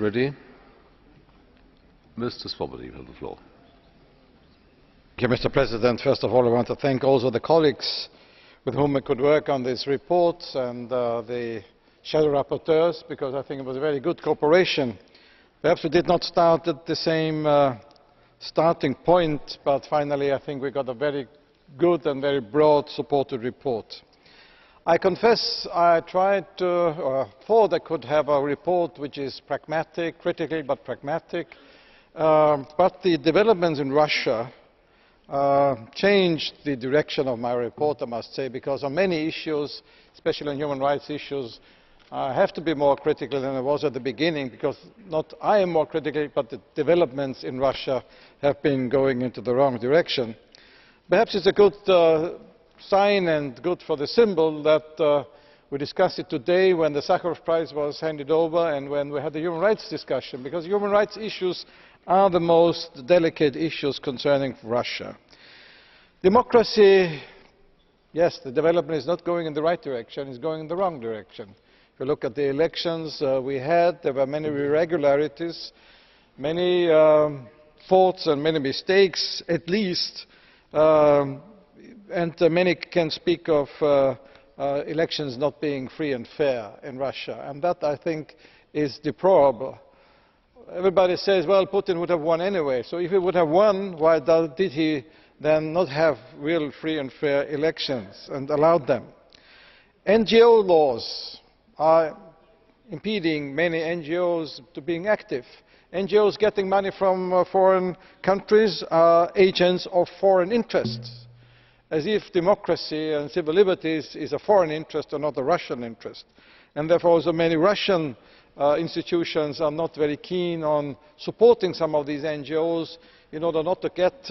Ready? Mr. Swoboda, you have the floor. Mr. President, first of all, I want to thank also the colleagues with whom I could work on this report and the shadow rapporteurs, because I think it was a very good cooperation. Perhaps we did not start at the same starting point, but finally I think we got a very good and very broad supported report. I confess I tried to, or thought I could have a report which is pragmatic, critical but pragmatic, but the developments in Russia changed the direction of my report, I must say, because on many issues, especially on human rights issues, I have to be more critical than I was at the beginning, because not I am more critical, but the developments in Russia have been going into the wrong direction. Perhaps it's a good sign and good for the symbol that we discussed it today when the Sakharov Prize was handed over and when we had the human rights discussion, because human rights issues are the most delicate issues concerning Russia. Democracy, yes, the development is not going in the right direction, it's going in the wrong direction. If you look at the elections we had, there were many irregularities, many faults and many mistakes at least, and many can speak of elections not being free and fair in Russia, and that I think is deplorable. Everybody says, well, Putin would have won anyway, so if he would have won, why did he then not have real free and fair elections and allowed them? NGO laws are impeding many NGOs to being active. NGOs getting money from foreign countries are agents of foreign interests, as if democracy and civil liberties is a foreign interest or not a Russian interest. And therefore also many Russian institutions are not very keen on supporting some of these NGOs in order not to get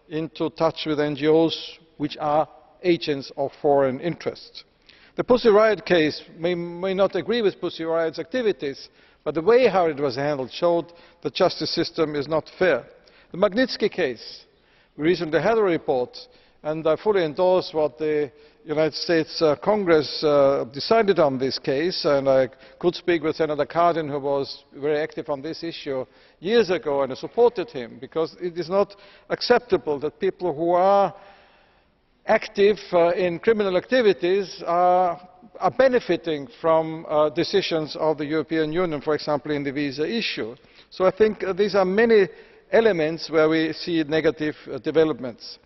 into touch with NGOs which are agents of foreign interests. The Pussy Riot case may not agree with Pussy Riot's activities, but the way how it was handled showed the justice system is not fair. The Magnitsky case, we recently had a report, and I fully endorse what the United States Congress decided on this case, and I could speak with Senator Cardin, who was very active on this issue years ago, and I supported him, because it is not acceptable that people who are active in criminal activities are benefiting from decisions of the European Union, for example in the visa issue. So I think these are many elements where we see negative developments.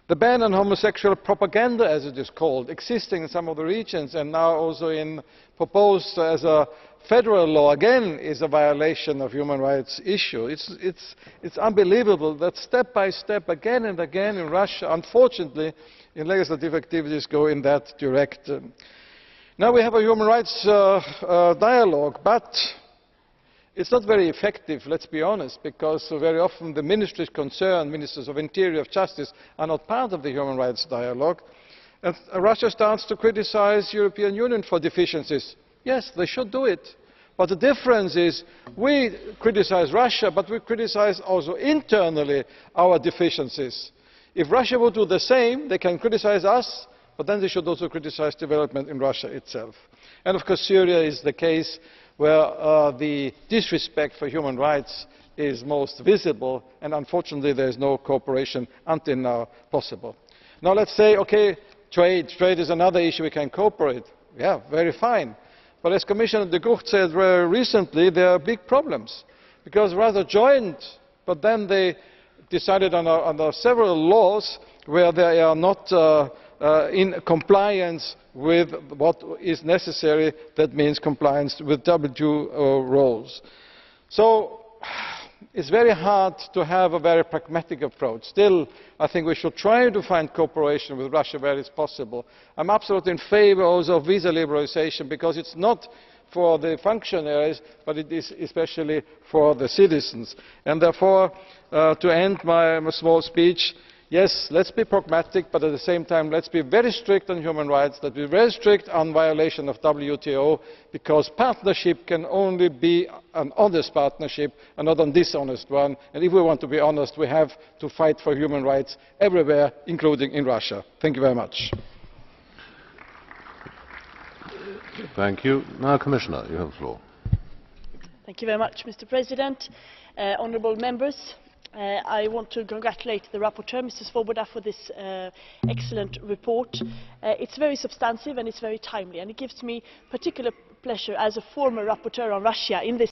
The ban on homosexual propaganda, as it is called, existing in some of the regions and now also proposed as a federal law, again is a violation of human rights issue. It's unbelievable that step by step, again and again in Russia, unfortunately, in legislative activities go in that direction. Now we have a human rights dialogue, but it's not very effective, let's be honest, because very often the ministries concerned, ministers of interior, of justice, are not part of the human rights dialogue. And Russia starts to criticize the European Union for deficiencies. Yes, they should do it. But the difference is we criticize Russia, but we criticize also internally our deficiencies. If Russia would do the same, they can criticize us, but then they should also criticize development in Russia itself. And of course Syria is the case where the disrespect for human rights is most visible, and unfortunately there is no cooperation until now possible. Now let's say, okay, trade is another issue we can cooperate. Yeah, very fine. But as Commissioner de Gucht said very recently, there are big problems, because Russia joined, but then they decided on several laws where they are not in compliance with what is necessary. That means compliance with WTO rules. So it's very hard to have a very pragmatic approach. Still, I think we should try to find cooperation with Russia where it's possible. I'm absolutely in favour also of visa liberalisation, because it's not for the functionaries, but it is especially for the citizens. And therefore, to end my small speech, yes, let's be pragmatic, but at the same time let's be very strict on human rights, let's be very strict on violation of WTO, because partnership can only be an honest partnership and not a dishonest one. And if we want to be honest, we have to fight for human rights everywhere, including in Russia. Thank you very much. Thank you. Now, Commissioner, you have the floor. Mr President, honourable members, I want to congratulate the rapporteur, Mr Swoboda, for this excellent report. It is very substantive and it is very timely, and it gives me particular pleasure as a former rapporteur on Russia in this